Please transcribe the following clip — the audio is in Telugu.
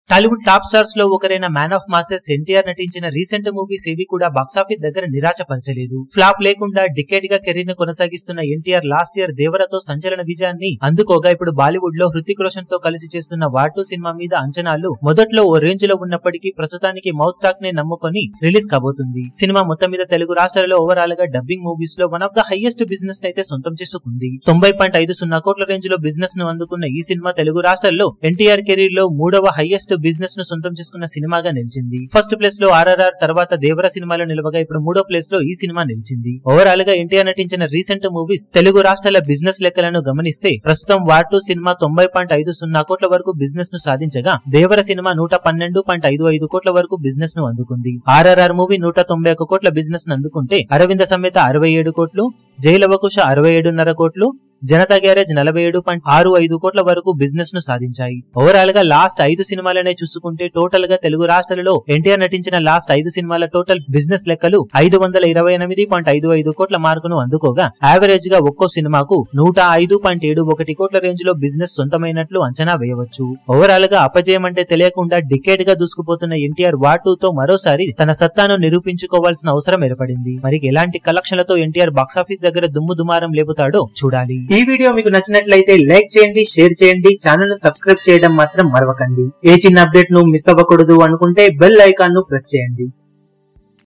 టాలీవుడ్ టాప్ స్టార్స్ లో ఒకరైన మ్యాన్ ఆఫ్ మాసెస్ ఎన్టీఆర్ నటించిన రీసెంట్ మూవీస్ ఏవి కూడా బాక్సాఫీస్ దగ్గర నిరాశపరచలేదు. ఫ్లాప్ లేకుండా డికేడ్ గా కెరీర్ ను కొనసాగిస్తున్న ఎన్టీఆర్ లాస్ట్ ఇయర్ దేవరతో సంచలన విజయాన్ని అందుకోగా ఇప్పుడు బాలీవుడ్ లో హృతిక్ రోషన్ తో కలిసి చేస్తున్న వార్ 2 సినిమా మీద అంచనాలు మొదట్లో ఓ రేంజ్ లో ఉన్నప్పటికీ ప్రస్తుతానికి మౌత్ టాక్ నే నమ్ముకొని రిలీజ్ కాబోతుంది. సినిమా మొత్తం మీద తెలుగు రాష్ట్రాలలో ఓవరాల్ గా డబ్బింగ్ మూవీస్ లో one of the highest business అయితే సొంతం చేసుకుంది. 90.50 కోట్ల రేంజ్ లో బిజినెస్ ను అందుకున్న ఈ సినిమా తెలుగు రాష్ట్రాల్లో ఎన్టీఆర్ కెరీర్ లో మూడవ హైయెస్ట్ బిజినెస్ ను సొంతం చేసుకున్న సినిమాగా నిలిచింది. ఫస్ట్ ప్లేస్ లో RRR తర్వాత దేవర సినిమాలో నిలవగా ఇప్పుడు మూడో ప్లేస్ లో ఈ సినిమా నిలిచింది. ఓవరాల్ గా ఎన్టీఆర్ నటించిన రీసెంట్ మూవీస్ తెలుగు రాష్ట్రాల బిజినెస్ లెక్కలను గమనిస్తే ప్రస్తుతం వార్ 2 సినిమా 90.50 కోట్ల వరకు బిజినెస్ ను సాధించగా దేవర సినిమా 112.55 కోట్ల వరకు బిజినెస్ ను అందుకుంది. RRR మూవీ 191 కోట్ల బిజినెస్ ను అందుకుంటే అరవింద సమేత 67 కోట్లు, జైలవకుశ 67.5 కోట్లు, జనతా గ్యారేజ్ 47.65 కోట్ల వరకు బిజినెస్ ను సాధించాయి. ఓవరాల్ గా లాస్ట్ 5 సినిమాలనే చూసుకుంటే టోటల్ గా తెలుగు రాష్ట్రాలలో ఎన్టీఆర్ నటించిన లాస్ట్ 5 సినిమాల టోటల్ బిజినెస్ లెక్కలు 528.55 కోట్ల మార్కును అందుకోగా యావరేజ్ గా ఒక్కో సినిమాకు 105.71 కోట్ల రేంజ్ లో బిజినెస్ సొంతమైనట్లు అంచనా వేయవచ్చు. ఓవరాల్ గా అపజయం అంటే తెలియకుండా డికేడ్ గా దూసుకుపోతున్న ఎన్టీఆర్ వార్ 2 తో మరోసారి తన సత్తాను నిరూపించుకోవాల్సిన అవసరం ఏర్పడింది. మరి ఎలాంటి కలెక్షన్లతో ఎన్టీఆర్ బాక్సాఫీస్ దగ్గర దుమ్ము దుమారం లేపుతాడో చూడాలి. ఈ వీడియో మీకు నచ్చినట్లయితే లైక్ చేయండి, షేర్ చేయండి, ఛానల్ ను సబ్స్క్రైబ్ చేయడం మాత్రం మరవకండి. ఏ చిన్న అప్డేట్ ను మిస్ అవ్వకూడదు అనుకుంటే బెల్ ఐకాన్ ను ప్రెస్ చేయండి.